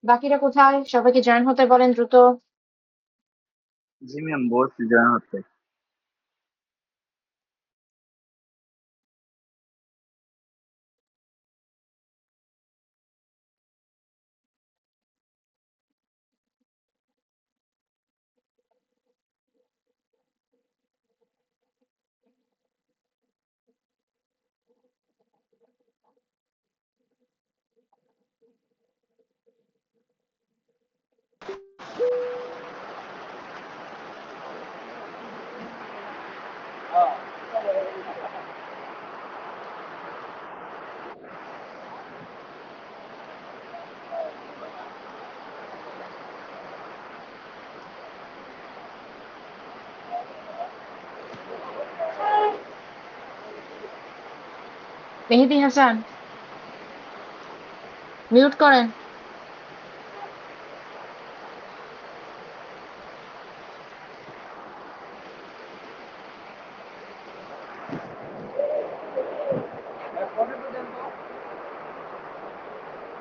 বাকিরা কোথায়? সবাইকে জয়েন হতে বলেন দ্রুত। জি ম্যাম, বলছি জয়েন হতে। মেহেদী হাসান, মিউট করেন।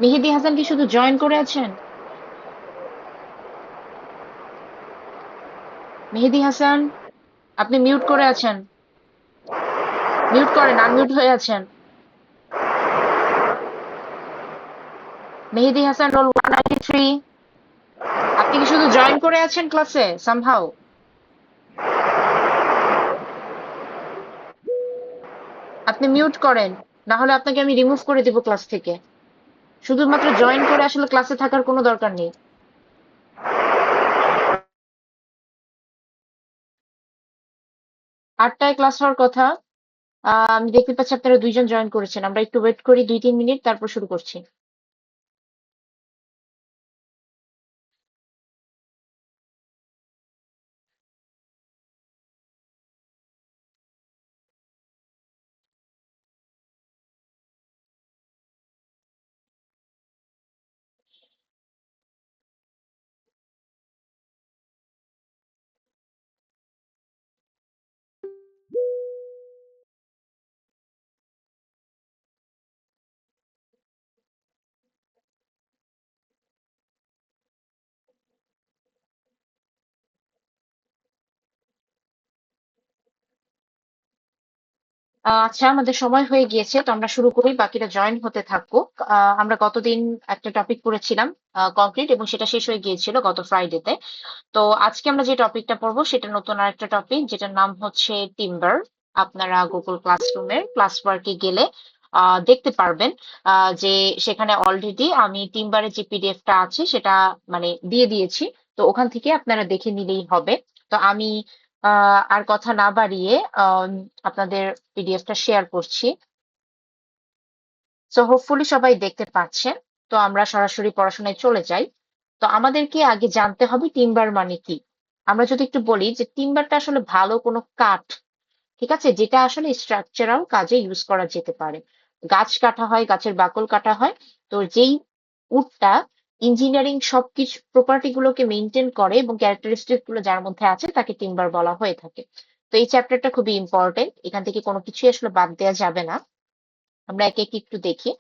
মেহেদী হাসান কি শুধু জয়েন করে আছেন? মেহেদী হাসান, আপনি মিউট করে আছেন। মিউট করেন, আনমিউট হয়ে আছেন। মেহেদী হাসান, রোল 193। আপনি কি শুধু জয়েন করে আছেন ক্লাসে সামহাউ? আপনি মিউট করেন, না হলে আপনাকে আমি রিমুভ করে দিব ক্লাস থেকে। শুধুমাত্র জয়েন করে আসলে ক্লাসে থাকার কোনো দরকার নেই। 8টায় ক্লাস হওয়ার কথা। আমি দেখতে পাচ্ছি আপনারা 2 জন জয়েন করেছেন। আমরা একটু ওয়েট করি 2-3 মিনিট, তারপর শুরু করছি। আচ্ছা, আমাদের সময় হয়ে গিয়েছে, তো আমরা শুরু করি, বাকিরা জয়েন হতে থাকুক। আমরা গতদিন একটা টপিক পড়েছিলাম কংক্রিট, এবং সেটা শেষ হয়ে গিয়েছিল গত ফ্রাইডেতে। তো আজকে আমরা যে টপিকটা পড়বো সেটা নতুন আরেকটা টপিক, যেটার নাম হচ্ছে টিম্বার। আপনারা গুগল ক্লাসরুমের ক্লাস ওয়ার্কে গেলে দেখতে পারবেন যে সেখানে অলরেডি আমি টিম্বারের যে পিডিএফটা আছে সেটা মানে দিয়ে দিয়েছি। তো ওখান থেকে আপনারা দেখে নিলেই হবে। তো আমি আর কথা না বাড়িয়ে আপনাদের পিডিএফটা শেয়ার করছি। সো হোপফুলি সবাই দেখতে পাচ্ছেন। তো আমরা সরাসরি পড়াশোনায় চলে যাই। তো আমাদেরকে আগে জানতে হবে টিম্বার মানে কি। আমরা যদি একটু বলি যে টিম্বারটা আসলে ভালো কোনো কাঠ, ঠিক আছে, যেটা আসলে স্ট্রাকচারাল কাজে ইউজ করা যেতে পারে। গাছ কাটা হয়, গাছের বাকল কাটা হয়। তো যেই উডটা ইঞ্জিনিয়ারিং সবকিছু প্রপার্টি গুলোকে মেনটেন করে এবং ক্যারেক্টারিস্টিক গুলো যার মধ্যে আছে তাকে টিম্বার বলা হয়ে থাকে। তো এই চ্যাপ্টারটা খুবই ইম্পর্টেন্ট, এখান থেকে কোনো কিছুই আসলে বাদ দেওয়া যাবে না। আমরা একে একে একটু দেখি।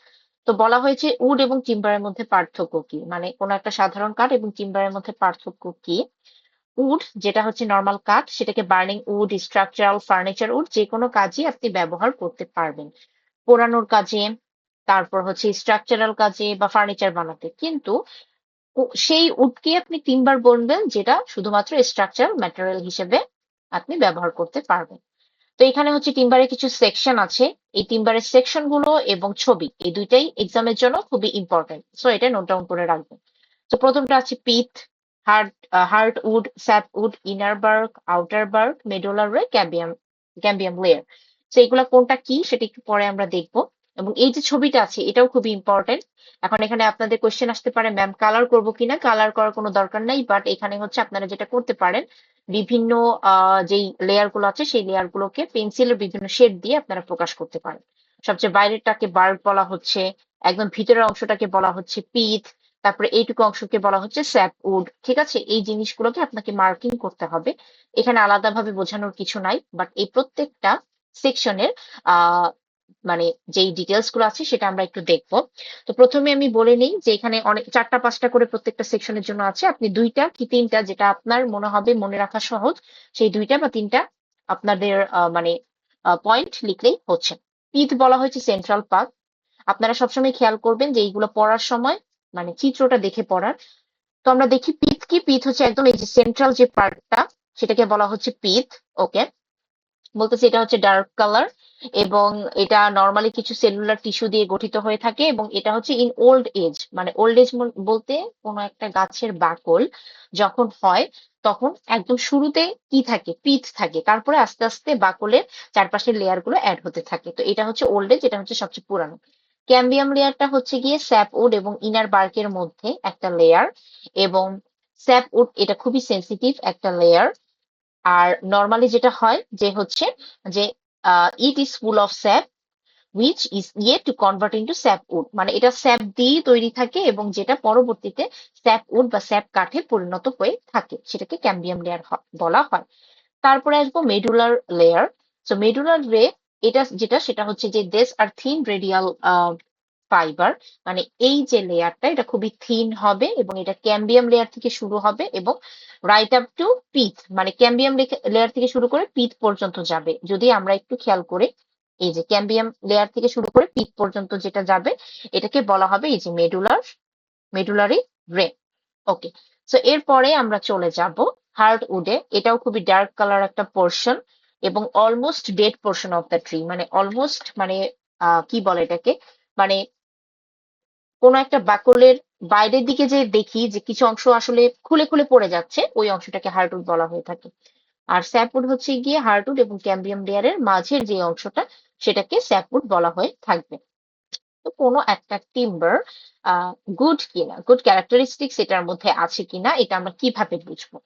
তো বলা হয়েছে উড এবং টিম্বারের মধ্যে পার্থক্য কি, মানে কোনো একটা সাধারণ কাঠ এবং টিম্বারের মধ্যে পার্থক্য কি। উড যেটা হচ্ছে নর্মাল কাঠ, সেটাকে burning wood, structural furniture wood, যে কোনো কাজে আপনি ব্যবহার করতে পারবেন, পোড়ানোর কাজে, তারপর হচ্ছে স্ট্রাকচারাল কাজে বা ফার্নিচার বানাতে। কিন্তু সেই উডকে আপনি টিম্বার বলবেন যেটা শুধুমাত্র স্ট্রাকচারাল ম্যাটেরিয়াল হিসেবে আপনি ব্যবহার করতে পারবেন। তো এখানে হচ্ছে টিম্বারের কিছু সেকশন আছে। এই টিম্বারের সেকশন গুলো এবং ছবি এই দুইটাই এক্সামের জন্য খুবই ইম্পর্টেন্ট, সো এটা নোট ডাউন করে রাখবেন। তো প্রথমটা আছে pith, hard hard wood, sap wood, inner bark, outer bark, medullary ray, cambium ক্যাম্বিয়াম layer. তো এগুলা কোনটা কি সেটা একটু পরে আমরা দেখবো। এবং এই যে ছবিটা আছে এটাও খুবই ইম্পর্টেন্ট। এখন এখানে আপনাদের কোয়েশ্চেন আসতে পারে, ম্যাম কালার করবো কিনা। কালার করার কোনো দরকার নাই, বাট এখানে হচ্ছে আপনারা যেটা করতে পারেন, বিভিন্ন যেই লেয়ার গুলো আছে সেই লেয়ার গুলোকে পেন্সিলের বিভিন্ন শেড দিয়ে আপনারা প্রকাশ করতে পারেন। সবচেয়ে বাইরেরটাকে বার্ক বলা হচ্ছে, একদম ভিতরের অংশটাকে বলা হচ্ছে পিথ, তারপরে এইটুকু অংশকে বলা হচ্ছে স্যাপ উড। ঠিক আছে, এই জিনিসগুলোকে আপনাকে মার্কিং করতে হবে। এখানে আলাদাভাবে বোঝানোর কিছু নাই, বাট এই প্রত্যেকটা সেকশনের আহ মানে যেই ডিটেলস গুলো আছে সেটা আমরা একটু দেখবো। তো প্রথমে আমি বলে নিই যে এখানে অনেক 4টা 5টা করে প্রত্যেকটা সেকশনের জন্য আছে। আপনি 2টা কি 3টা যেটা আপনার মনে হবে মনে রাখা সহজ সেই 2টা বা 3টা আপনাদের মানে পয়েন্ট লিখলেই হচ্ছে। পিথ বলা হয়েছে সেন্ট্রাল পার্ট। আপনারা সবসময় খেয়াল করবেন যে এইগুলো পড়ার সময় মানে চিত্রটা দেখে পড়ার। তো আমরা দেখি পিথ কি, পিথ হচ্ছে একদম এই যে সেন্ট্রাল যে পার্টটা সেটাকে বলা হচ্ছে পিথ। ওকে, বলতেছে এটা হচ্ছে ডার্ক কালার এবং এটা নর্মালি কিছু সেলুলার টিস্যু দিয়ে গঠিত হয়ে থাকে এবং এটা হচ্ছে ইন ওল্ড এজ, মানে ওল্ড এজ বলতে কোনো একটা গাছের বাকল যখন হয় তখন একদম শুরুতে কি থাকে, পিথ থাকে, তারপরে আস্তে আস্তে বাকলের চারপাশের লেয়ার গুলো অ্যাড হতে থাকে। তো এটা হচ্ছে ওল্ড এজ, এটা হচ্ছে সবচেয়ে পুরানো। ক্যাম্বিয়াম লেয়ারটা হচ্ছে গিয়ে স্যাপউড এবং ইনার বার্কের মধ্যে একটা লেয়ার এবং স্যাপউড এটা খুবই সেন্সিটিভ একটা লেয়ার। আর নরমালি যেটা হয় যে হচ্ছে যে it is full of sap which is yet to convert into sapwood, মানে এটা স্যাপ দিয়ে তৈরি থাকে এবং যেটা পরবর্তীতে স্যাপউড বা স্যাপ কাঠে পরিণত হয়ে থাকে সেটাকে ক্যাম্বিয়াম লেয়ার বলা হয়। তারপরে আসবো মেডুলার লেয়ার। সো মেডুলার রে এটা যেটা সেটা হচ্ছে যে দেস আর থিন রেডিয়াল ফাইবার, মানে এই যে লেয়ারটা এটা খুবই থিন হবে এবং এটা ক্যাম্বিয়াম লেয়ার থেকে শুরু হবে এবং রাইট আপ টু পিথ, মানে ক্যাম্বিয়াম লেয়ার থেকে শুরু করে পিথ পর্যন্ত যাবে। যদি আমরা একটু খেয়াল করে এই যে ক্যাম্বিয়াম লেয়ার থেকে শুরু করে পিথ পর্যন্ত যেটা যাবে এটাকে বলা হবে এই যে মেডুলারি রে। ওকে, সো এরপরে আমরা চলে যাব হার্ডউডে। এটাও খুবই ডার্ক কালার একটা পোর্শন এবং almost dead portion of the tree, মানে অলমোস্ট মানে কি বলে এটাকে, মানে কোনো একটা বাকলের বাইরের দিকে যে দেখি যে কিছু অংশ আসলে খুলে খুলে পড়ে যাচ্ছে ওই অংশটাকে হার্ডউড বলা হয়ে থাকে। আর স্যাপউড হচ্ছে গিয়ে হার্ডউড এবং ক্যাম্বিয়াম লেয়ারের মাঝের যে অংশটা সেটাকে স্যাপউড বলা হয়ে থাকবে। তো কোনো একটা টিম্বার গুড কিনা, গুড ক্যারেক্টারিস্টিক্স এটার মধ্যে আছে কিনা এটা আমরা কিভাবে বুঝবো?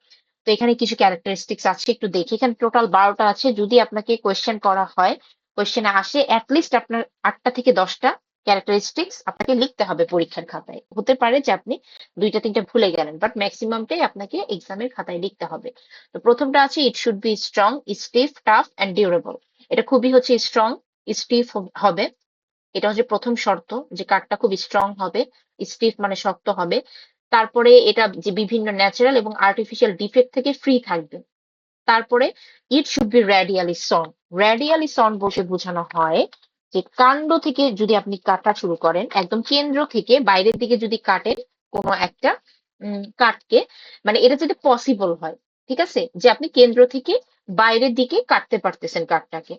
তো এখানে কিছু ক্যারেক্টারিস্টিক্স আছে, একটু দেখি। এখানে টোটাল 12টা আছে। যদি আপনাকে কোয়েশ্চেন করা হয়, কোয়েশ্চেনে আসে অ্যাটলিস্ট আপনার 8টা থেকে 10টা ক্যারেক্টারিস্টিক্স আপনাকে লিখতে হবে পরীক্ষার খাতায়। হতে পারে যে আপনি 2টা 3টা ভুলে গেলেন, বাট ম্যাক্সিমামটাই আপনাকে এক্সামের খাতায় লিখতে হবে। তো প্রথমটা আছে it should be strong, stiff, tough and durable. এটা খুবই হচ্ছে স্ট্রং, স্টিফ হবে। এটা হচ্ছে প্রথম শর্ত যে কাঠটা খুব স্ট্রং হবে, স্টিফ মানে শক্ত হবে। তারপরে এটা যে বিভিন্ন ন্যাচারাল এবং আর্টিফিশিয়াল ডিফেক্ট থেকে ফ্রি থাকবে। তারপরে it should be radially sawn. Radially sawn বসে বোঝানো হয় যে কাণ্ড থেকে যদি আপনি কাটা শুরু করেন, একদম কেন্দ্র থেকে বাইরের দিকে যদি কাটেন কোনো একটা কাঠকে, মানে এটা যদি পসিবল হয়, ঠিক আছে, যে আপনি কেন্দ্র থেকে বাইরের দিকে কাটতে পারতেছেন কাঠটাকে।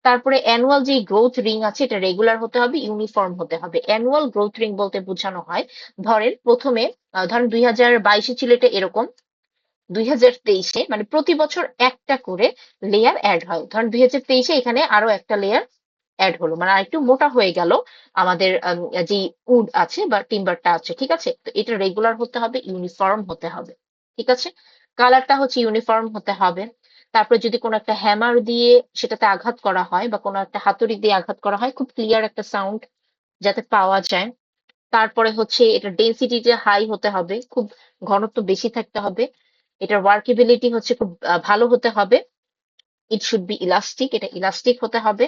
তারপরে অ্যানুয়াল যে গ্রোথ রিং আছে এটা রেগুলার হতে হবে, ইউনিফর্ম হতে হবে। অ্যানুয়াল গ্রোথ রিং বলতে বোঝানো হয় ধরেন প্রথমে ধরেন 2022-এ ছিল এটা এরকম, 2023-এ মানে প্রতি বছর একটা করে লেয়ার অ্যাড হয়। ধরেন 2023-এ এখানে আরো একটা লেয়ার অ্যাড হলো, মানে আরেকটু মোটা হয়ে গেল আমাদের যে উড আছে বা টিম্বারটা আছে, ঠিক আছে। তো এটা রেগুলার হতে হবে, ইউনিফর্ম হতে হবে, ঠিক আছে। কালারটা হচ্ছে ইউনিফর্ম হতে হবে। তারপরে যদি কোনো একটা হ্যামার দিয়ে সেটাতে আঘাত করা হয় বা কোনো একটা হাতুড়ি দিয়ে আঘাত করা হয় খুব ক্লিয়ার একটা সাউন্ড যাতে পাওয়া যায়। তারপরে হচ্ছে এটা ডেনসিটিটা হাই হতে হবে, খুব ঘনত্ব বেশি থাকতে হবে। এটার ওয়ার্কেবিলিটি হচ্ছে খুব ভালো হতে হবে। ইট শুড বি ইলাস্টিক, এটা ইলাস্টিক হতে হবে।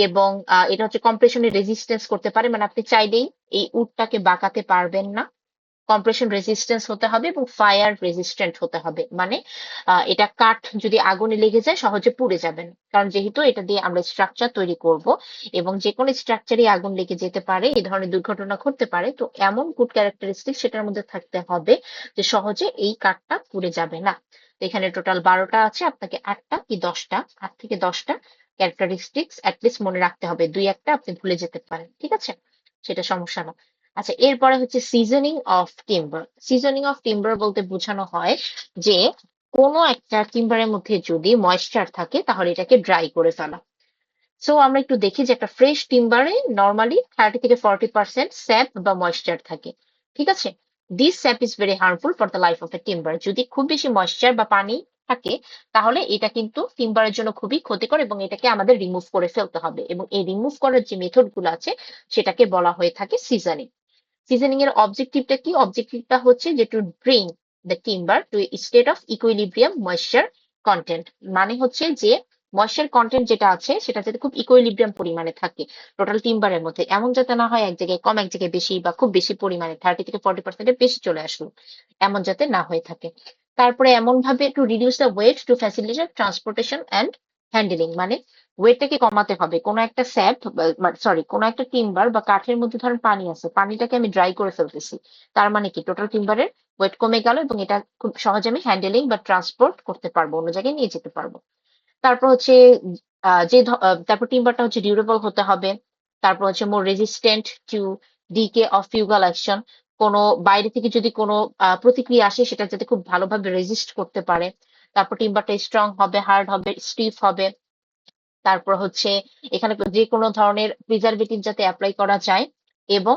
এবং এটা হচ্ছে কম্প্রেশনের রেজিস্ট্যান্স করতে পারে, মানে আপনি চাইলেই এই উডটাকে বাঁকাতে পারবেন না। কম্প্রেশন রেজিস্ট্যান্স হতে হবে এবং ফায়ার রেজিস্ট্যান্ট হতে হবে, মানে এটা কাঠ যদি আগুনে লেগে যায় সহজে পুড়ে যাবে না, কারণ যেহেতু এটা দিয়ে আমরা স্ট্রাকচার তৈরি করব এবং যে কোনো স্ট্রাকচারই আগুন লেগে যেতে পারে, এই ধরনের দুর্ঘটনা ঘটতে পারে। তো এমন গুড ক্যারেক্টারিস্টিক সেটার মধ্যে থাকতে হবে যে সহজে এই কাঠটা পুড়ে যাবে না। তো এখানে টোটাল 12টা আছে, আপনাকে 8টা কি 10টা, 8 থেকে 10টা ক্যারেক্টারিস্টিক্স অ্যাটলিস্ট মনে রাখতে হবে। 2-1টা আপনি ভুলে যেতে পারেন, ঠিক আছে, সেটা সমস্যা না। আচ্ছা, এরপরে হচ্ছে seasoning of timber. Seasoning of timber বলতে বোঝানো হয় যে কোনো একটা টিম্বারের মধ্যে যদি ময়েশ্চার থাকে তাহলে এটাকে ড্রাই করে ফেলা। সো আমরা একটু দেখি যে একটা ফ্রেশ টিম্বারে নর্মালি 30 থেকে 40% স্যাপ বা ময়েশ্চার থাকে, ঠিক আছে। This sap is very harmful for the life of A timber. যদি খুব বেশি ময়েশ্চার বা পানি থাকে তাহলে এটা কিন্তু টিম্বারের জন্য খুবই ক্ষতিকর এবং এটাকে আমাদের রিমুভ করে ফেলতে হবে। এবং এই রিমুভ করার যে মেথড গুলো আছে সেটাকে বলা হয়ে থাকে সিজনিং। সিজনিং এর অবজেক্টিভটা কি? অবজেক্টিভটা হচ্ছে যে to bring the timber two state of equilibrium moisture content, মানে হচ্ছে যে ময়েশ্চার কন্টেন্ট যেটা আছে সেটা যাতে খুব ইকুইলিব্রিয়াম পরিমাণে থাকে টোটাল টিম্বারের মধ্যে, এমন যাতে না হয় এক জায়গায় কম এক জায়গায় বেশি বা খুব বেশি পরিমাণে 30 থেকে 40% বেশি চলে আসলো, এমন যাতে না হয়ে থাকে। তারপরে এমন ভাবে to reduce the weight to facilitate transportation and handling, মানে ওয়েটটাকে কমাতে হবে। কোনো একটা স্যাপ, সরি, কোনো একটা টিম্বার বা কাঠের মধ্যে ধরেন পানি আছে, পানিটাকে আমি ড্রাই করে ফেলতেছি, তার মানে কি টোটাল টিম্বারের ওয়েট কমে গেল এবং এটা খুব সহজে আমি হ্যান্ডেলিং বা ট্রান্সপোর্ট করতে পারবো, অন্য জায়গায় নিয়ে যেতে পারবো। তারপর হচ্ছে তারপর টিম্বারটা হচ্ছে ডিউরেবল হতে হবে। তারপর হচ্ছে more resistant to decay of fungal action, কোনো বাইরে থেকে যদি কোনো প্রতিক্রিয়া আসে সেটা যাতে খুব ভালোভাবে রেজিস্ট করতে পারে। তারপর টিম্বারটা স্ট্রং হবে, হার্ড হবে, স্টিফ হবে। তারপর হচ্ছে এখানে যে কোনো ধরনের প্রিজারভেটিভ যাতে অ্যাপ্লাই করা যায়, এবং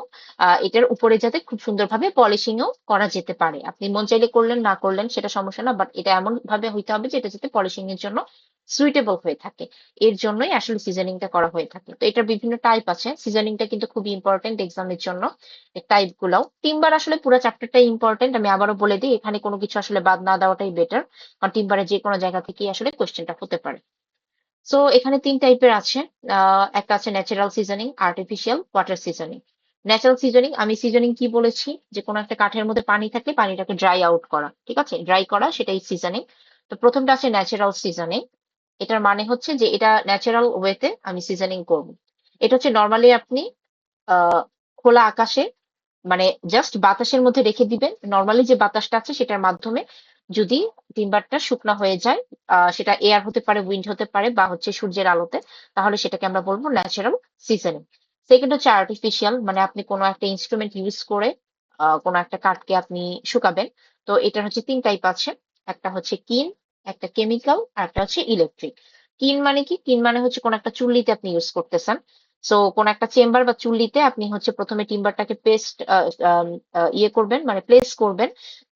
এটার উপরে যাতে খুব সুন্দরভাবে পলিশিংও করা যেতে পারে। আপনি মন চাইলে করলেন, না করলেন সেটা সমস্যা না, বাট এটা এমন ভাবে হইতে হবে যে এটা যাতে পলিশিং এর জন্য সুইটেবল হয়ে থাকে। এর জন্যই আসলে সিজনিংটা করা হয়ে থাকে। তো এটার বিভিন্ন টাইপ আছে, সিজনিংটা কিন্তু খুবই ইম্পর্টেন্ট এক্সামের জন্য। টাইপ গুলাও টিম্বার আসলে পুরো চ্যাপ্টারটাই ইম্পর্টেন্ট, আমি আবারও বলে দিই, এখানে কোনো কিছু আসলে বাদ না দেওয়াটাই বেটার, কারণ টিম্বারের যে কোনো জায়গা থেকেই আসলে কোয়েশ্চেনটা হতে পারে। সো এখানে 3 টাইপের আছে। একটা আছে natural seasoning, artificial, water seasoning. Natural seasoning, আমি সিজনিং কি বলেছি, যে কোনো একটা কাঠের মধ্যে পানি থাকলে পানিটাকে ড্রাই আউট করা, ঠিক আছে, ড্রাই করা, সেটাই সিজনিং। তো প্রথমটা আছে ন্যাচারাল সিজনিং। এটার মানে হচ্ছে যে এটা ন্যাচারাল ওয়েতে আমি সিজনিং করব। এটা হচ্ছে নর্মালি আপনি আহ খোলা আকাশে, মানে জাস্ট বাতাসের মধ্যে রেখে দিবেন, নর্মালি যে বাতাসটা আছে সেটার মাধ্যমে যদি টিম্বারটা শুকনা হয়ে যায়, সেটা এয়ার হতে পারে, উইন্ড হতে পারে, বা হচ্ছে সূর্যের আলোতে, তাহলে সেটাকে আমরা বলবো ন্যাচারাল সিজনিং। সেকেন্ড হচ্ছে আর্টিফিশিয়াল, মানে আপনি কোনো একটা ইনস্ট্রুমেন্ট ইউজ করে কোনো একটা কাঠকে আপনি শুকাবেন। তো এটার হচ্ছে 3 টাইপ আছে। একটা হচ্ছে কিন, একটা কেমিক্যাল, আর একটা হচ্ছে ইলেকট্রিক। কিন মানে কি, কিন মানে হচ্ছে কোন একটা চুল্লিতে আপনি ইউজ করতেছেন। সো কোন একটা চেম্বার বা চুল্লিতে আপনি হচ্ছে প্রথমে টিম্বারটাকে পেস্ট ইয়ে করবেন, মানে প্লেস করবেন।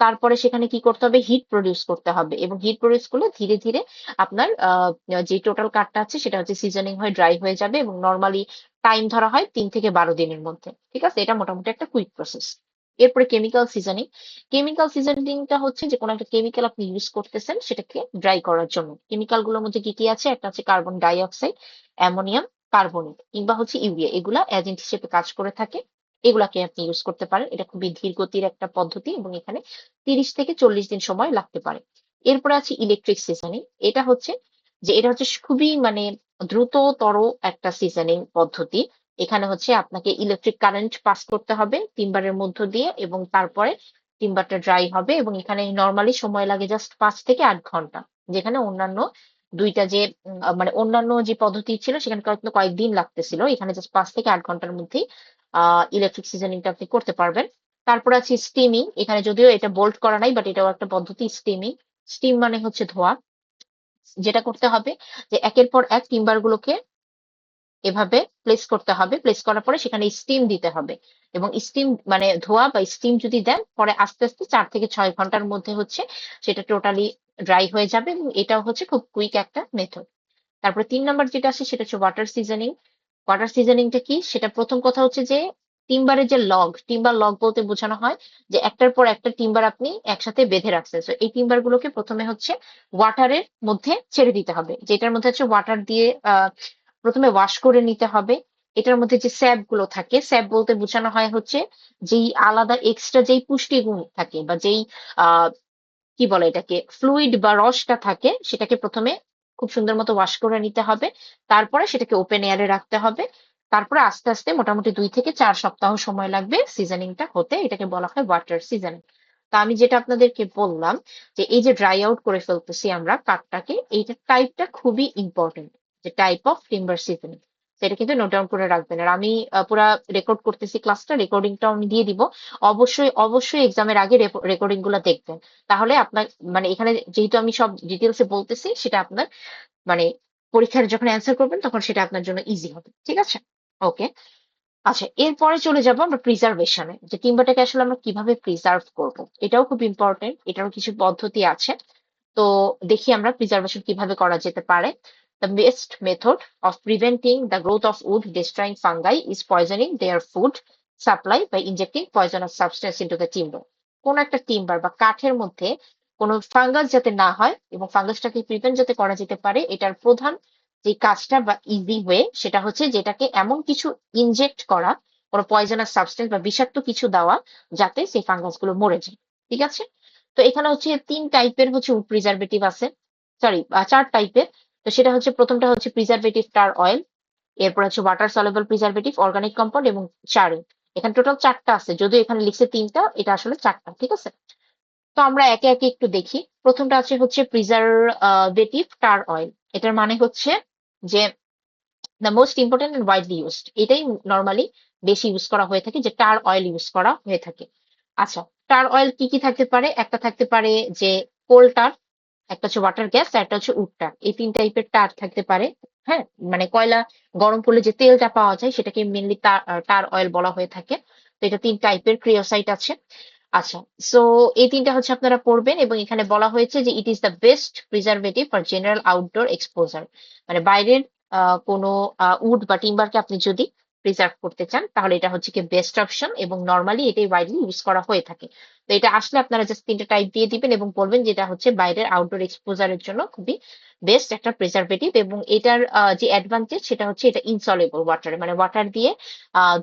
তারপরে সেখানে কি করতে হবে, হিট প্রডিউস করতে হবে, এবং হিট প্রডিউস করলে ধীরে ধীরে আপনার যে টোটাল কাঠটা আছে সেটা হচ্ছে সিজনিং হয়ে ড্রাই হয়ে যাবে, এবং নর্মালি টাইম ধরা হয় 3 থেকে 12 দিনের মধ্যে। ঠিক আছে, এটা মোটামুটি একটা কুইক প্রসেস। এরপরে কেমিক্যাল সিজনিং। কেমিক্যাল সিজনিংটা হচ্ছে যে কোনো একটা কেমিক্যাল আপনি ইউজ করতেছেন সেটাকে ড্রাই করার জন্য। কেমিক্যাল গুলোর মধ্যে কি কি আছে, একটা হচ্ছে carbon die oxide, ammonium carbonate, কিংবা হচ্ছে ইউরিয়া, এগুলা এজেন্ট হিসেবে কাজ করে থাকে। এগুলাকে আপনি ইউজ করতে পারেন। এটা খুবই ধীর গতির একটা পদ্ধতি, এবং এখানে 30 থেকে 40 দিন সময় লাগতে পারে। এরপরে আছে ইলেকট্রিক সিজনিং। এটা হচ্ছে খুবই মানে দ্রুততর একটা সিজনিং পদ্ধতি। এখানে হচ্ছে আপনাকে ইলেকট্রিক কারেন্ট পাস করতে হবে টিম্বারের মধ্য দিয়ে, এবং তারপরে টিম্বারটা ড্রাই হবে, এবং এখানে নর্মালি সময় লাগে জাস্ট 5 থেকে 8 ঘন্টা। যেখানে অন্যান্য দুইটা যে মানে অন্যান্য যে পদ্ধতি ছিল সেখানে হয়তো কয়েকদিন লাগতেছিল, এখানে জাস্ট 5 থেকে 8 ঘন্টার মধ্যেই ইলেকট্রিক সিজনিংটা আপনি করতে পারবেন। তারপর আছে স্টিমিং। এখানে যদিও এটা বোল্ট করা নাই, বাট এটাও একটা পদ্ধতি, স্টিমিং। স্টিম মানে হচ্ছে ধোয়া। যেটা করতে হবে যে একের পর এক টিম্বার গুলোকে এভাবে প্লেস করতে হবে, প্লেস করার পরে সেখানে স্টিম দিতে হবে, এবং স্টিম মানে ধোয়া বা স্টিম যদি দেন পরে আস্তে আস্তে 4 থেকে 6 ঘন্টার মধ্যে হচ্ছে সেটা টোটালি ড্রাই হয়ে যাবে, এবং এটাও হচ্ছে খুব কুইক একটা মেথড। তারপরে 3 নাম্বার যেটা আছে সেটা হচ্ছে ওয়াটার সিজনিং। ওয়াটার সিজনিংটা কি, সেটা প্রথম কথা হচ্ছে যে টিম্বারের যে টিম্বার লগ বলতে বোঝানো হয় যে একটার পর একটা টিম্বার আপনি একসাথে বেঁধে রাখছেন। তো এই টিম্বার গুলোকে প্রথমে হচ্ছে ওয়াটারের মধ্যে ছেড়ে দিতে হবে, যেটার মধ্যে হচ্ছে ওয়াটার দিয়ে প্রথমে ওয়াশ করে নিতে হবে। এটার মধ্যে যে স্যাপ গুলো থাকে, স্যাপ বলতে বোঝানো হয় হচ্ছে যেই আলাদা এক্সট্রা যেই পুষ্টিগুণ থাকে, বা যেই আহ কি বলে এটাকে, ফ্লুইড বা রসটা থাকে, সেটাকে প্রথমে খুব সুন্দর মতো ওয়াশ করে নিতে হবে। তারপরে সেটাকে ওপেন এয়ারে রাখতে হবে। তারপরে আস্তে আস্তে মোটামুটি 2 থেকে 4 সপ্তাহ সময় লাগবে সিজনিংটা হতে। এটাকে বলা হয় ওয়াটার সিজনিং। তো আমি যেটা আপনাদেরকে বললাম যে এই যে ড্রাই আউট করে ফেলতেছি আমরা কাঠটাকে, এইটা টাইপটা খুবই ইম্পর্টেন্ট, যে টাইপ অফ টিম্বার সিজনিং। সেটা কিন্তু নোট ডাউন করে রাখবেন। আর আমি পুরা রেকর্ড করতেছি ক্লাসটা, রেকর্ডিংটাও আমি দিয়ে দিব। অবশ্যই অবশ্যই এক্সামের আগে রেকর্ডিং গুলা দেখবেন। তাহলে আপনার মানে এখানে যেহেতু আমি সব ডিটেলসে বলতেছি, সেটা আপনার মানে পরীক্ষার যখন অ্যান্সার করবেন তখন সেটা আপনার জন্য ইজি হবে। ঠিক আছে? ওকে। আচ্ছা, এরপরে চলে যাব আমরা প্রিজার্ভেশনে, যে টিম্বারটাকে আসলে আমরা কিভাবে প্রিজার্ভ করব। এটাও খুব ইম্পর্টেন্ট, এটারও কিছু পদ্ধতি আছে। তো দেখি আমরা প্রিজার্ভেশন কিভাবে করা যেতে পারে। The best method of preventing the growth of wood destroying fungi is poisoning their food supply by injecting poisonous substance into the timber. কোন একটা টিম্বার বা কাঠের মধ্যে কোনো ফাঙ্গাস যাতে না হয় এবং ফাঙ্গাসটাকে প্রিভেন্ট যাতে করা যেতে পারে, এটার প্রধান যে কাজটা বা ইজি ওয়ে সেটা হচ্ছে যেটাকে এমন কিছু ইনজেক্ট করা, কোনো পয়জনাস সাবস্টেন্স বা বিষাক্ত কিছু দেওয়া যাতে সেই ফাঙ্গাস গুলো মরে যায়। ঠিক আছে? তো এখানে হচ্ছে ৩ টাইপের হচ্ছে প্রিজারভেটিভ আছে, সরি ৪ টাইপের। তো সেটা হচ্ছে প্রথমটা হচ্ছে প্রিজারভেটিভ টার অয়েল, এরপর হচ্ছে water soluble preservative, organic compound এবং চারিং। এখানে টোটাল ৪টা আছে, যদিও এখানে লিখছে ৩টা, এটা আসলে ৪টা। ঠিক আছে? তো আমরা একে একে একটু দেখি। প্রথমটা আছে হচ্ছে প্রিজারভেটিভ টার অয়েল। এটার মানে হচ্ছে যে the most important and widely used, এটাই নর্মালি বেশি ইউজ করা হয়ে থাকে, যে টার অয়েল ইউজ করা হয়ে থাকে। আচ্ছা, টার অয়েল কি কি থাকতে পারে? একটা থাকতে পারে যে কোল টার, একটা হচ্ছে ওয়াটার গ্যাস, আর একটা হচ্ছে উড টার। এই ৩ টাইপের টার থাকতে পারে। হ্যাঁ, মানে কয়লা গরম করলে যে তেলটা পাওয়া যায় সেটাকে মেনলি টার অয়েল বলা হয়ে থাকে। তো এটা ৩ টাইপের ক্রিওসাইট আছে। আচ্ছা, সো এই ৩টা হচ্ছে আপনারা পড়বেন, এবং এখানে বলা হয়েছে যে it is the best preservative for general outdoor exposure. মানে বাইরের কোনো উড বা টিম্বারকে আপনি যদি প্রিজার্ভ করতে চান তাহলে এটা হচ্ছে কি বেস্ট অপশন, এবং নর্মালি এটাই ওয়াইডলি ইউজ করা হয়ে থাকে। তো এটা আসলে আপনারা জাস্ট ৩টা টাইপ দিয়ে দিবেন এবং বলবেন যে এটা হচ্ছে বাইরের আউটডোর এক্সপোজারের জন্য খুবই বেস্ট একটা প্রিজারভেটিভ, এবং এটার যে অ্যাডভান্টেজ সেটা হচ্ছে এটা ইনসলেবল ওয়াটারে, মানে ওয়াটার দিয়ে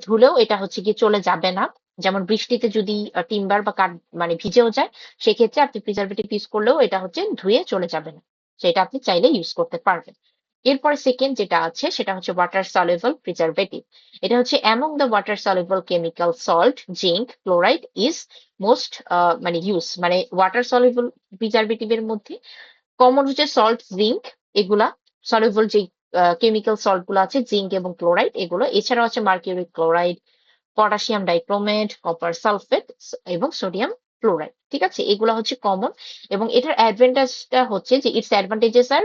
ধুলেও এটা হচ্ছে গিয়ে চলে যাবে না। যেমন বৃষ্টিতে যদি টিম্বার বা কাঠ মানে ভিজেও যায়, সেক্ষেত্রে আপনি প্রিজারভেটিভ ইউজ করলেও এটা হচ্ছে ধুয়ে চলে যাবে না, সেটা আপনি চাইলে ইউজ করতে পারবেন। এরপরে সেকেন্ড যেটা আছে সেটা হচ্ছে ওয়াটার সলিউবল প্রিজারভেটিভ। এটা হচ্ছে among the water soluble chemical salt zinc chloride is most মানে ইউজ, মানে ওয়াটার সলিউবল প্রিজারভেটিভের মধ্যে কমন হচ্ছে সল্ট, জিঙ্ক, এগুলা সলিউবল যে কেমিক্যাল সল্ট গুলো আছে, জিঙ্ক এবং ক্লোরাইড এগুলো। এছাড়াও আছে mercury chloride, potassium dichromate, copper sulphate এবং সোডিয়াম ক্লোরাইড। ঠিক আছে? এগুলো হচ্ছে কমন, এবং এটার অ্যাডভান্টেজটা হচ্ছে যে its advantages are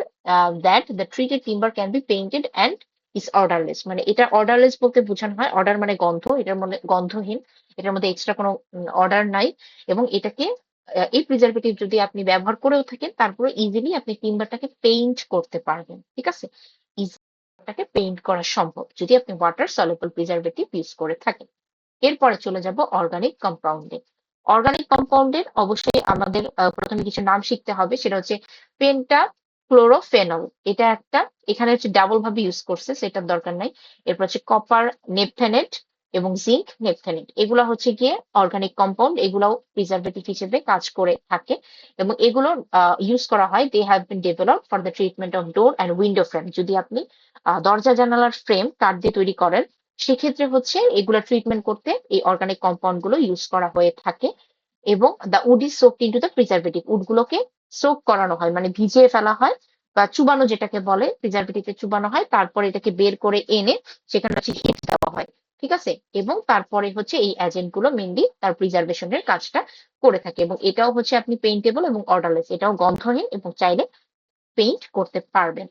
that the treated timber can be painted and is odourless. মানে এটা অর্ডারলেস বলতে বোঝানো হয়, অর্ডার মানে গন্ধ, এটার মধ্যে গন্ধহীন, এটার মধ্যে এক্সট্রা কোনো অর্ডার নাই। এবং এটাকে এই প্রিজারভেটিভ যদি আপনি ব্যবহার করেও থাকেন তারপরে ইজিলি আপনি টিম্বারটাকে পেইন্ট করতে পারবেন। ঠিক আছে? ইজিটাকে পেইন্ট করা সম্ভব যদি আপনি ওয়াটার সলিউবল প্রিজারভেটিভ ইউজ করে থাকেন। এরপরে চলে যাব অর্গানিক কম্পাউন্ডে। অর্গানিক কম্পাউন্ডের অবশ্যই আমাদের প্রথমে কিছু নাম শিখতে হবে, সেটা হচ্ছে পেন্টা ক্লোরোফেনল, এটা একটা, এখানে হচ্ছে ডাবল ভাবে ইউজ করছে, সেটার দরকার নাই। এরপর হচ্ছে কপার নেপথেনেট এবং জিঙ্ক নেপথেনেট, এগুলো হচ্ছে গিয়ে অর্গানিক কম্পাউন্ড, এগুলাও প্রিজারভেটিভ হিসেবে কাজ করে থাকে, এবং এগুলো ইউজ করা হয়। They have been developed for the treatment of door and window frame. যদি আপনি দরজা জানালার ফ্রেম কাঠ দিয়ে তৈরি করেন, সেক্ষেত্রে হচ্ছে এগুলা ট্রিটমেন্ট করতে এই অর্গানিক কম্পাউন্ড গুলো ইউজ করা হয়ে থাকে। এবং the wood is soaked into the preservative, wood গুলোকে সোক করানো হয়, মানে ভিজিয়ে ফেলা হয় বা চুবানো, যেটাকে বলে প্রিজারভেটিভে চুবানো হয়, তারপরে এটাকে বের করে এনে সেখানে হচ্ছে হিট দেওয়া হয়। ঠিক আছে? এবং তারপরে হচ্ছে এই এজেন্ট গুলো মেনলি তার প্রিজার্ভেশনের কাজটা করে থাকে, এবং এটাও হচ্ছে আপনি পেইন্টেবল এবং অর্ডারলেস, এটাও গন্ধহীন এবং চাইলে পেইন্ট করতে পারবেন।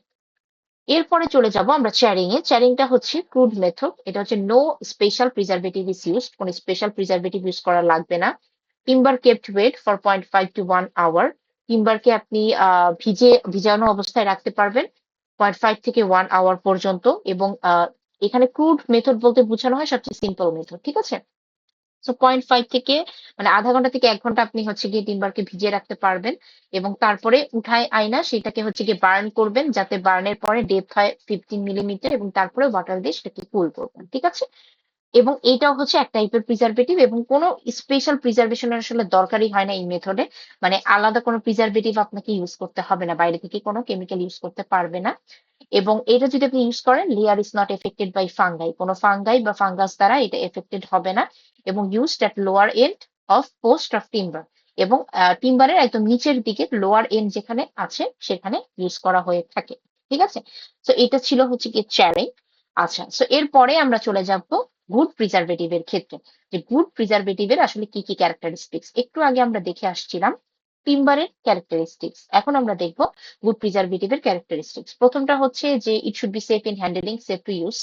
এরপরে চলে যাব আমরা চ্যারিং এ। চ্যারিংটা হচ্ছে ক্রুড মেথড, এটা হচ্ছে no special preservative is used, কোনো স্পেশাল প্রিজারভেটিভ ইউজ করা লাগবে না। Timber kept wet for 0.5 to 1 hour, টিম্বারকে আপনি ভিজানো অবস্থায় রাখতে পারবেন 0.5 থেকে 1 আওয়ার পর্যন্ত। এবং এখানে ক্রুড মেথড বলতে বোঝানো হয় সবচেয়ে সিম্পল মেথড। ঠিক আছে? সো 0.5 থেকে মানে আধা ঘন্টা থেকে 1 ঘন্টা আপনি হচ্ছে গিয়ে টিম্বারকে ভিজিয়ে রাখতে পারবেন, এবং তারপরে উঠায় আয়না সেটাকে হচ্ছে গিয়ে বার্ন করবেন, যাতে বার্নের পরে ডেপথ হয় 15 মিলিমিটার, এবং তারপরে ওয়াটার দিয়ে সেটাকে কুল করবেন। ঠিক আছে? এবং এইটাও হচ্ছে এক টাইপের প্রিজারভেটিভ, এবং কোনো স্পেশাল প্রিজারভেশনের আসলে দরকারই হয় না এই মেথডে। মানে আলাদা কোনো প্রিজারভেটিভ আপনাকে ইউজ করতে হবে না, বাইরে থেকে কোনো কেমিক্যাল ইউজ করতে পারবে না। এবং এটা যদি আপনি ইউজ করেন, layer is not affected by fungi, কোনো ফাঙ্গাই বা ফাঙ্গাস দ্বারা এটা এফেক্টেড হবে না। এবং used at lower end of post of timber, এবং টিম্বারের একদম নিচের দিকে লোয়ার এন্ড যেখানে আছে সেখানে ইউজ করা হয়ে থাকে। ঠিক আছে? তো এটা ছিল হচ্ছে কি চ্যারিং। আচ্ছা, সো এরপরে আমরা চলে যাব গুড প্রিজারভেটিভ এর ক্ষেত্রে, যে গুড প্রিজারভেটিভ এর আসলে কি কি ক্যারেক্টারিস্টিক্স। একটু আগে আমরা দেখে আসছিলাম টিম্বারের ক্যারেক্টারিস্টিক্স, এখন আমরা দেখব গুড প্রিজারভেটিভ এর ক্যারেক্টারিস্টিক্স। প্রথমটা হচ্ছে যে ইট should be safe in handling, safe to use,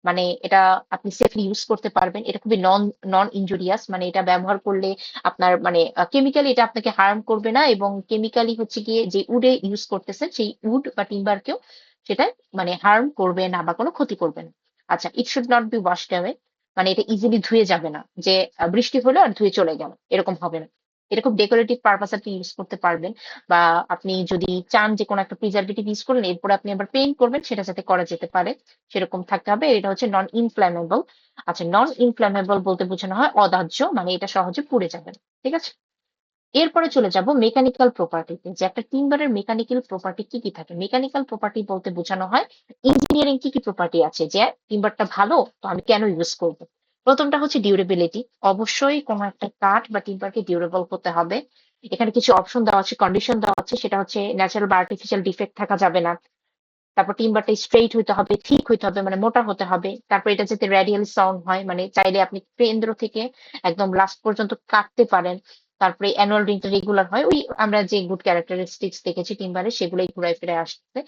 মানে এটা আপনি সেফলি ইউজ করতে পারবেন, এটা খুবই নন নন ইনজুরিয়াস, মানে এটা ব্যবহার করলে আপনার মানে কেমিক্যালি এটা আপনাকে হার্ম করবে না, এবং কেমিক্যালি হচ্ছে গিয়ে যে উডে ইউজ করতেছেন সেই উড বা টিম্বারকেও সেটা মানে হার্ম করবে না বা কোনো ক্ষতি করবে না। আচ্ছা, ইট should not be washed away, মানে এটা ইজিলি ধুয়ে যাবে না, যে বৃষ্টি হলো আর ধুয়ে চলে গেল, এরকম হবে না। এটা খুব ডেকোরেটিভ পারপাস আপনি ইউজ করতে পারবেন, বা আপনি যদি চান যে কোনো একটা প্রিজারভেটিভ ইউজ করলেন এরপরে আপনি আবার পেইন্ট করবেন, সেটা যাতে করা যেতে পারে সেরকম থাকতে হবে। এটা হচ্ছে নন ইনফ্ল্যামেবল। আচ্ছা, নন ইনফ্ল্যামেবল বলতে বোঝানো হয় অদাহ্য, মানে এটা সহজে পুড়ে যাবে না। ঠিক আছে, এরপরে চলে যাব মেকানিক্যাল প্রপার্টিতে, যে একটা টিম্বারের মেকানিক্যাল প্রপার্টি কি কি থাকে। মেকানিক্যাল প্রপার্টি বলতে বোঝানো হয় ইঞ্জিনিয়ারিং কি কি প্রপার্টি আছে, যে টিম্বারটা ভালো তো আমি কেন ইউজ করব। প্রথমটা হচ্ছে ডিউরেবিলিটি। অবশ্যই কোনো একটা কাঠ বা টিম্বারকে ডিউরেবল হতে হবে। এখানে কিছু অপশন দেওয়া আছে, কন্ডিশন দেওয়া আছে, সেটা হচ্ছে ন্যাচারাল বা আর্টিফিশিয়াল ডিফেক্ট থাকা যাবে না। তারপর টিম্বারটা স্ট্রেইট হইতে হবে, ঠিক হইতে হবে, মানে মোটা হতে হবে। তারপর এটা যাতে রেডিয়াল সাউন্ড হয়, মানে চাইলে আপনি কেন্দ্র থেকে একদম লাস্ট পর্যন্ত কাটতে পারেন। তারপরে অ্যানুয়াল রিংটা রেগুলার হয়, ওই আমরা যে গুড ক্যারেক্টারিস্টিক্স দেখেছি টিম্বারে সেগুলোই ঘুরায় ফিরে আসছে।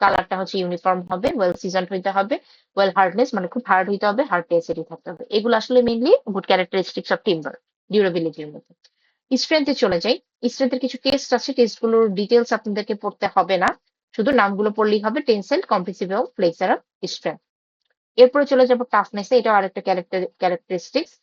কালারটা হচ্ছে ইউনিফর্ম হবে, ওয়েল সিজনড হইতে হবে, ওয়েল হার্ডনেস মানে খুব হার্ড হইতে হবে, হার্ড টেস্টেডই থাকতে হবে। এগুলো আসলে mainly good characteristics of timber, ডিউরেবিলিটির মধ্যে। স্ট্রেংথে চলে যাই। স্ট্রেংথের কিছু টেস্ট আছে, টেস্টগুলোর ডিটেলস আপনাদেরকে পড়তে হবে না, শুধু নামগুলো পড়লেই হবে, টেনসাইল, কম্প্রেসিভ এবং ফ্লেক্সারাল স্ট্রেংথ। এরপরে চলে যাবো টাফনেসে, এটাও আরেকটা ক্যারেক্টারিস্টিক্স।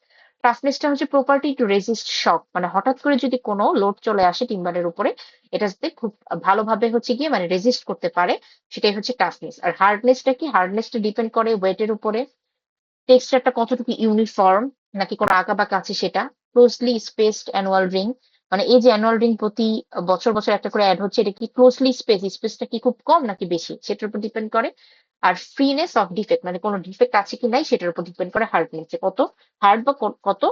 টাফনেসটা হচ্ছে প্রপার্টি টু রেজিস্ট শক, মানে হঠাৎ করে যদি কোনো লোড চলে আসে টিম্বারের উপরে, এটা যাতে খুব ভালোভাবে হচ্ছে গিয়ে মানে রেজিস্ট করতে পারে, সেটাই হচ্ছে টাফনেস। আর হার্ডনেসটা কি, হার্ডনেসটা ডিপেন্ড করে ওয়েটের উপরে, টেক্সচারটা কতটুকু ইউনিফর্ম নাকি কোনো আঁকাবাঁকা আছে সেটা, ক্লোজলি স্পেসড অ্যানুয়াল রিং, মানে এই যে অ্যানুয়াল রিং প্রতি বছর বছর একটা করে অ্যাড হচ্ছে, এটা কি ক্লোজলি স্পেসটা কি খুব কম নাকি বেশি সেটার উপর ডিপেন্ড করে। আর ফ্রিনেস অফ ডিফেক্ট, মানে কোনো ডিফেক্ট আছে কি নাই সেটার উপর ডিপেন্ড করে হার্ডনেস, যে কত হার্ড বা কত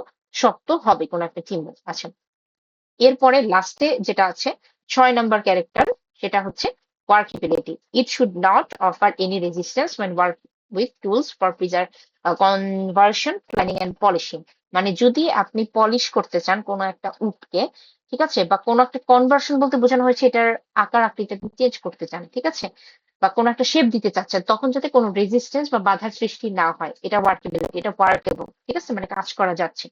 শক্ত হবে কোনো একটা চিহ্ন। আচ্ছা, এরপরে লাস্টে যেটা আছে 6 নাম্বার ক্যারেক্টার, সেটা হচ্ছে workability. It should not offer any resistance when work with tools for conversion, planning and polishing। মানে যদি আপনি পলিশ করতে চান কোনো একটা উডকে, ঠিক আছে, বা কোনো একটা কনভার্সন বলতে বোঝানো হয়েছে এটার আকার আকৃতি চেঞ্জ করতে চান, ঠিক আছে, বা কোনো একটা শেপ দিতে চাচ্ছেন, তখন যাতে কোনো রেজিস্ট্যান্স বা বাধার সৃষ্টি না হয়, এটা ওয়ার্কেবিলিটি, এটা ওয়ার্কেবল, ঠিক আছে, মানে কাজ করা যাচ্ছে।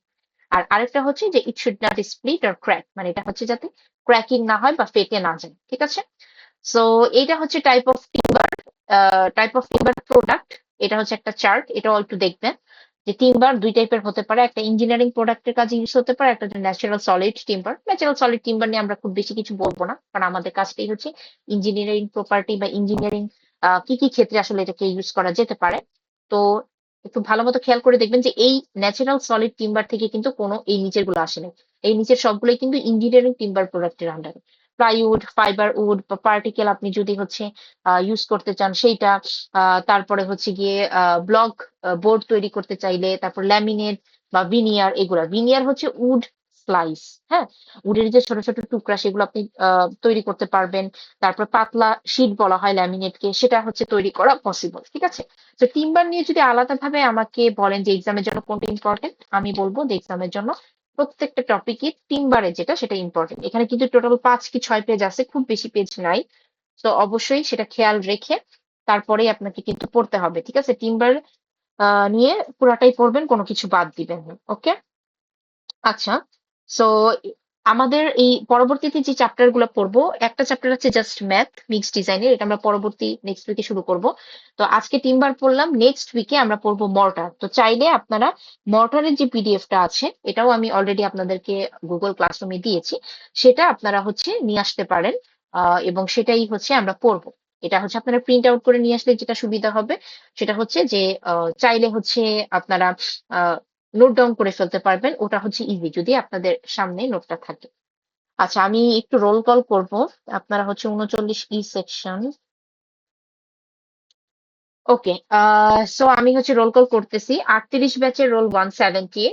আর আরেকটা হচ্ছে যে ইট should not split or crack, মানে এটা হচ্ছে যাতে ক্র্যাকিং না হয় বা ফেটে না যায়, ঠিক আছে। সো এইটা হচ্ছে টাইপ অফ টিম্বার প্রোডাক্ট। এটা হচ্ছে একটা চার্ট, এটাও একটু দেখবেন যে টিম্বার দুই টাইপের হতে পারে, একটা ইঞ্জিনিয়ারিং প্রোডাক্টের কাজে ইউজ হতে পারে, একটা natural solid timber. Natural solid timber নিয়ে আমরা খুব বেশি কিছু বলবো না, কারণ আমাদের কাজটাই হচ্ছে ইঞ্জিনিয়ারিং প্রপার্টি বা ইঞ্জিনিয়ারিং কি কি ক্ষেত্রে আসলে এটাকে ইউজ করা যেতে পারে। তো একটু ভালো মতো খেয়াল করে দেখবেন যে এই ন্যাচারাল সলিড টিম্বার থেকে কিন্তু কোনো এই নিচের গুলো আসে নাই, এই নিচের সবগুলোই কিন্তু ইঞ্জিনিয়ারিং টিম্বার প্রোডাক্টের আন্ডারে। প্লাইউড, ফাইবার উড বা পার্টিকেল আপনি যদি হচ্ছে ইউজ করতে চান সেইটা, তারপরে হচ্ছে গিয়ে ব্লক বোর্ড তৈরি করতে চাইলে, তারপর ল্যামিনেট বা ভিনিয়ার, এগুলা ভিনিয়ার হচ্ছে উড স্লাইস, হ্যাঁ, উডের যে ছোট ছোট টুকরা সেগুলো আপনি তৈরি করতে পারবেন। তারপর পাতলা শীট বলা হয় ল্যামিনেটকে, সেটা হচ্ছে তৈরি করা পসিবল, ঠিক আছে। তো টিম্বার নিয়ে যদি আলাদাভাবে আমাকে বলেন যে এক্সামের জন্য কোনটা ইম্পর্টেন্ট, আমি বলবো যে এক্সামের জন্য প্রত্যেকটা টপিকই টিম্বারে যেটা সেটা ইম্পর্টেন্ট। এখানে কিন্তু টোটাল 5 কি 6 পেজ আছে, খুব বেশি পেজ নাই। তো অবশ্যই সেটা খেয়াল রেখে তারপরেই আপনাকে কিন্তু পড়তে হবে, ঠিক আছে। টিম্বার নিয়ে পুরাটাই পড়বেন, কোনো কিছু বাদ দিবেন না, ওকে। আচ্ছা, সো আমাদের এই পরবর্তীতে যে চ্যাপ্টার গুলো পড়বো, একটা চ্যাপ্টার আছে জাস্ট ম্যাথ মিক্স ডিজাইনের, এটা আমরা পরবর্তী নেক্সট উইকে শুরু করব। তো আজকে টিম্বার পড়লাম, নেক্সট উইকে আমরা পড়বো মর্টার। তো চাইলে আপনারা মর্টারের যে পিডিএফটা আছে, এটাও আমি অলরেডি আপনাদেরকে গুগল ক্লাসরুমে দিয়েছি, সেটা আপনারা হচ্ছে নিয়ে আসতে পারেন, এবং সেটাই হচ্ছে আমরা পড়বো। এটা হচ্ছে আপনারা প্রিন্ট আউট করে নিয়ে আসলে যেটা সুবিধা হবে সেটা হচ্ছে যে চাইলে হচ্ছে আপনারা নোট ডাউন করে ফেলতে পারবেন, ওটা হচ্ছে ইজি যদি আপনাদের সামনে নোটটা থাকে। আচ্ছা, আমি একটু রোল কল করব। আপনারা হচ্ছে 39 সেকশন, ওকে। সো আমি হচ্ছে রোল কল করতেছি। 38 ব্যাচের রোল 170,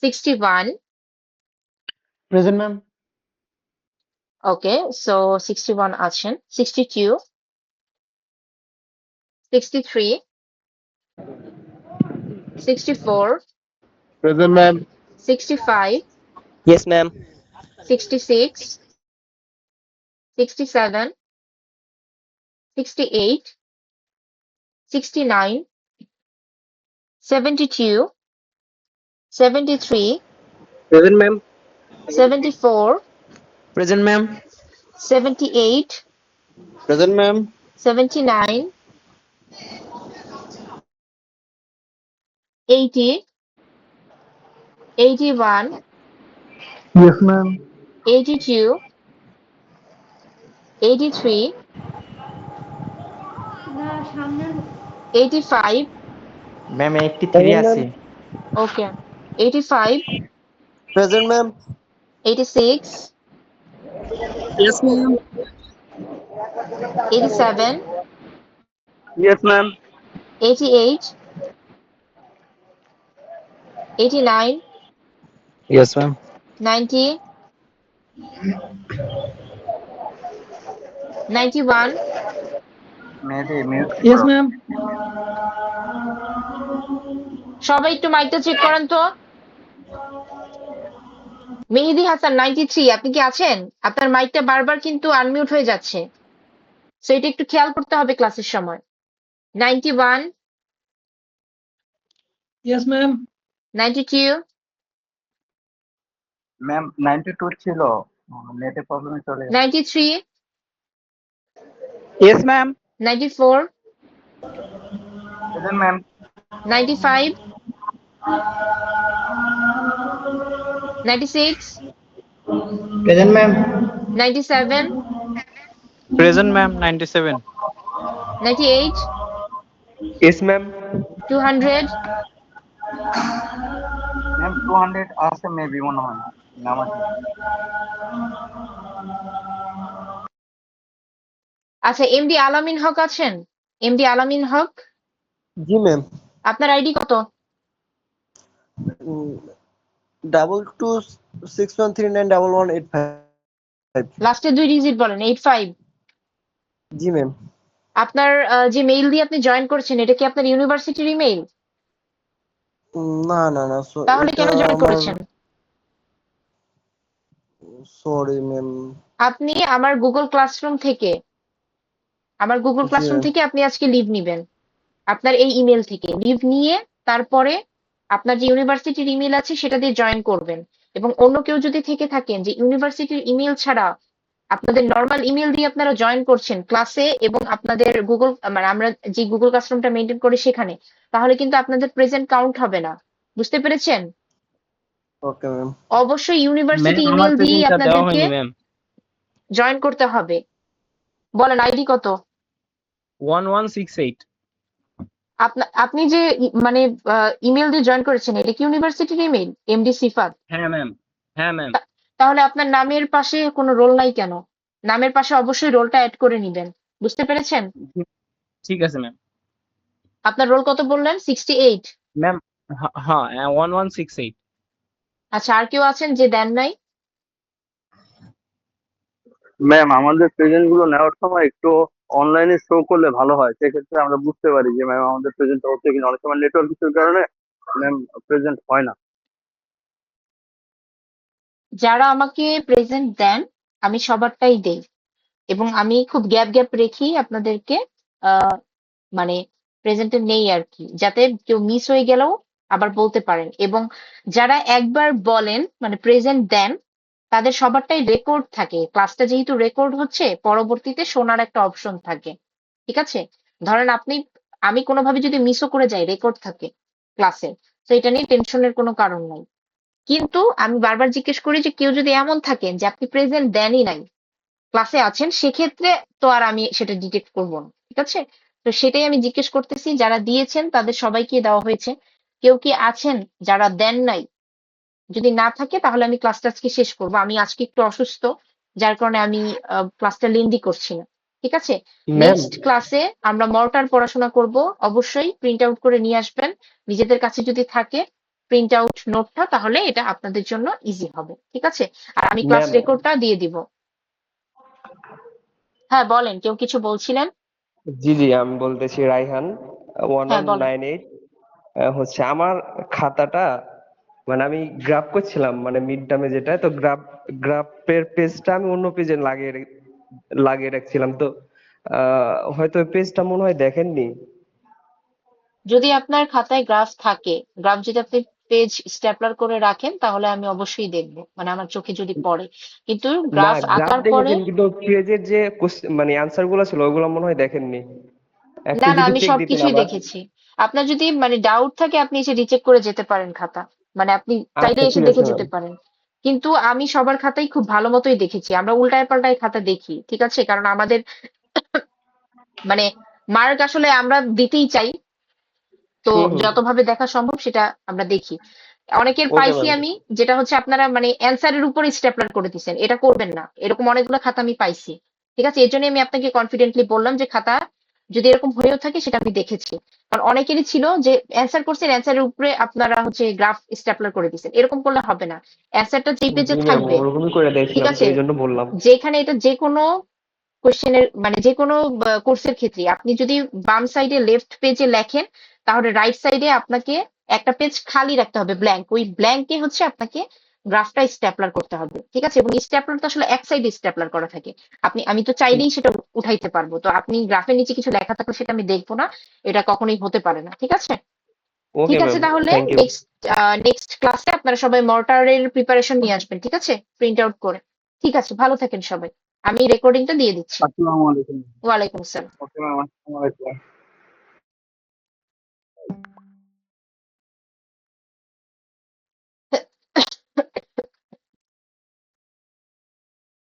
61, Present, ma'am. ওকে। সো 61 আছেন, 62, 63, 64, Present, ma'am. 65, Yes, ma'am. 66, 67, 68, 69, 72, 73, Present, ma'am. 74, Present, ma'am. 78, Present, ma'am. 79, 80, 81, Yes, ma'am. 82, 83, 85, ma'am 83 Present, আছে। ma'am. okay, 85, Present, ma'am. 86, Yes, ma'am. 87, Yes, ma'am. 88, 89, Yes, ma'am. 90, 91. Maybe mute Yes, করো। ma'am. সবাই একটু মাইকটা check করেন তো। মেহেদী হাসান 93, আপনি কি আছেন? আপনার মাইকটা বারবার কিন্তু আনমিউট হয়ে যাচ্ছে, সো এটা একটু খেয়াল করতে হবে ক্লাসের সময়। 91, Yes, ma'am. 92, ম্যাম 92 ছিল, নেটে প্রবলেমে চলে গেছে। 93, Yes, ma'am. 94, Present, ma'am. 95, 96, Present, ma'am. 97, Present, ma'am. 97. 98, Yes, ma'am. 200, ma'am 200 আছে মেবি মনে হয়, নাম আছে। আচ্ছা, এমডি আলামিন হক আছেন? এমডি আলামিন হক, জি ম্যাম। আপনার আইডি কত? 2261391185। লাস্টে 2 ডিজিট বলেন। 85। জি ম্যাম। আপনার যে মেইল দিয়ে আপনি জয়েন করেছেন, এটা কি আপনার ইউনিভার্সিটির ইমেইল? না না না, তাহলে এটা কেন জয়েন আমার, করেছেন? Sorry ma'am. আপনি আমার গুগল ক্লাসরুম থেকে জি ম্যাম। আপনি আজকে লিভ নিবেন। আপনার এই ইমেল থেকে লিভ নিয়ে তারপরে আপনার যে ইউনিভার্সিটির ইমেল আছে সেটা দিয়ে জয়েন করবেন। এবং অন্য কেউ যদি থেকে থাকেন যে ইউনিভার্সিটির ইমেল ছাড়া আপনাদের নরমাল ইমেল দিয়ে আপনারা জয়েন করছেন ক্লাসে এবং আপনাদের গুগল, মানে আমরা যে গুগল ক্লাসরুমটা মেনটেন করি সেখানে, তাহলে কিন্তু আপনাদের প্রেজেন্ট কাউন্ট হবে না। বুঝতে পেরেছেন? Okay ma'am. অবশ্যই ইউনিভার্সিটি ম্যাম আমার ইমেল দিয়ে প্রেজেন্টটা দেওয়া আপনাদেরকে হয়নি ম্যাম। জয়েন করতে হবে। বলেন আইডি কত? 1168। আপনি যে মানে ইমেল দিয়ে জয়েন করেছেন, এটা কি ইউনিভার্সিটির ইমেল? এমডি সিফাত? হ্যাঁ ম্যাম। হ্যাঁ ম্যাম। তাহলে আপনার নামের পাশে কোনো রোল নাই কেন? নামের পাশে অবশ্যই রোলটা অ্যাড করে নিবেন। বুঝতে পেরেছেন? ঠিক আছে ম্যাম। আপনার রোল কত বললেন? 68। ম্যাম হ্যাঁ 1168। আচ্ছা, আর কেউ আছেন যে দেন নাই? ম্যাম আমাদের প্রেজেন্ট গুলো নেওয়ার সময় একটু অনলাইনে শো করলে ভালো হয়, সেক্ষেত্রে আমরা বুঝতে পারি যে ম্যাম আমাদের প্রেজেন্টটা হচ্ছে কিনা। অনেক সময় নেটওয়ার্ক ইস্যুর কারণে ম্যাম প্রেজেন্ট হয় না। যারা আমাকে প্রেজেন্ট দেন আমি সবারটাই দেই, এবং আমি খুব গ্যাপ গ্যাপ রেখি আপনাদেরকে আহ মানে প্রেজেন্টে নেই আর কি, যাতে কেউ মিস হয়ে গেলেও আবার বলতে পারেন। এবং যারা একবার বলেন মানে প্রেজেন্ট দেন তাদের সবারটাই রেকর্ড থাকে। ক্লাসটা যেহেতু রেকর্ড হচ্ছে, পরবর্তীতে শোনার একটা অপশন থাকে। ঠিক আছে? ধরেন আমি কোনোভাবে যদি মিসও করে যাই, রেকর্ড থাকে ক্লাসে, তো এটা নিয়ে টেনশনের কোনো কারণ নাই। কিন্তু আমি বারবার জিজ্ঞেস করি যে কেউ যদি এমন থাকেন যে আপনি প্রেজেন্ট দেনই নাই, ক্লাসে আছেন, সেক্ষেত্রে তো আর আমি সেটা ডিটেক্ট করব না। ঠিক আছে? তো সেটাই আমি জিজ্ঞেস করতেছি, যারা দিয়েছেন তাদের সবাইকে দেওয়া হয়েছে। কেউ কি আছেন যারা দেন নাই? যদি না থাকে তাহলে আমি ক্লাসটা আজকে শেষ করব। আমি আজকে একটু অসুস্থ, যার কারণে আমি ক্লাসটা লেন্দি করছি না। ঠিক আছে? ম্যাম। নেক্সট ক্লাসে আমরা মর্টার পড়াশোনা করব। অবশ্যই প্রিন্ট আউট করে নিয়ে আসবেন নিজেদের কাছে যদি থাকে প্রিন্ট আউট নোটটা, তাহলে এটা আপনাদের জন্য ইজি হবে। ঠিক আছে? আর আমি ক্লাস ম্যাম। রেকর্ডটা দিয়ে দিব। হ্যাঁ বলেন, কেউ কিছু বলছিলেন? জি জি, আমি বলতেছি রাইহান হ্যাঁ বলেন। 1198। হচ্ছে আমার খাতাটা, মানে আমি গ্রাফ করছিলাম মানে মিড টার্মে যেটা, তো গ্রাফের পেজটা আমি অন্য পেজে লাগিয়ে রাখছিলাম, তো হয়তো ওই পেজটা মনে হয় দেখেননি। যদি আপনার খাতায় গ্রাফ থাকে, গ্রাফ যদি আপনি পেজ স্ট্যাপলার করে রাখেন তাহলে আমি অবশ্যই দেখব, মানে আমার চোখে যদি পড়ে। কিন্তু না, গ্রাফ গ্রাফ আঁকার পরে, দেখেছেন কিন্তু পেজের যে মানে অ্যান্সার গুলো ছিল ওগুলো মনে হয় দেখেননি। একটু না না যদি আমি চেক দিতেন সবকিছুই আবার। দেখেছি। আপনার যদি মানে ডাউট থাকে আপনি এসে রিচেক করে যেতে পারেন খাতা, মানে আপনি চাইলে আচ্ছা এসে ঠিক দেখে আছে যেতে ম্যাম। পারেন। কিন্তু আমি সবার খাতাই খুব ভালো মতোই দেখেছি, আমরা উল্টায় পাল্টায় খাতা দেখি, ঠিক আছে, কারণ আমাদের মানে মার্ক আসলে আমরা দিতেই চাই, তো হুম হুম। যতভাবে দেখা সম্ভব সেটা আমরা দেখি। অনেকের ওকে পাইছি ম্যাম। আমি, যেটা হচ্ছে আপনারা মানে অ্যান্সারের উপর স্টেপলার করে দিচ্ছেন, এটা করবেন না, এরকম অনেকগুলো খাতা আমি পাইছি। ঠিক আছে, এর জন্য আমি আপনাকে কনফিডেন্টলি বললাম যে খাতা যদি এরকম হয়েও থাকে সেটা আমি দেখেছি। কারণ অনেকেরই ছিল যে অ্যান্সার করছেন, অ্যান্সারের উপরে আপনারা হচ্ছে গ্রাফ স্টেপলার করে দিচ্ছেন, এরকম করলে হবে না। অ্যান্সারটা যে পেজে জি ম্যাম, থাকবে, ওরকমই করে ঠিক দেখছিলাম তো আছে, এই জন্য বললাম। যেখানে এটা যে কোনো কোশ্চেনের মানে যে কোনো কোর্সের ক্ষেত্রে আপনি যদি বাম সাইডে লেফট পেজে লেখেন, তাহলে রাইট সাইডে আপনাকে একটা পেজ খালি রাখতে হবে, ব্ল্যাঙ্ক, ওই ব্ল্যাঙ্কে হচ্ছে আপনাকে গ্রাফটা স্ট্যাপলার করতে হবে, ঠিক আছে। এবং স্ট্যাপলার তো আসলে এক সাইডে স্ট্যাপলার করা থাকে, আমি তো চাইলেই সেটা উঠাইতে পারবো, তো আপনি গ্রাফের নিচে কিছু লেখা থাকলে সেটা আমি দেখবো না, এটা কখনোই হতে পারে না, ঠিক আছে। ওকে ঠিক আছে, ম্যাম, তাহলে থ্যাংক ইউ। নেক্সট ক্লাসে আপনারা সবাই মর্টারের প্রিপারেশন নিয়ে আসবেন, ঠিক আছে, প্রিন্ট আউট করে। ঠিক আছে, ভালো থাকেন সবাই, আমি রেকর্ডিংটা দিয়ে দিচ্ছি। আসসালামু আলাইকুম। ওয়ালাইকুম আসসালাম। ওকে ম্যাম, আসসালামু আলাইকুম।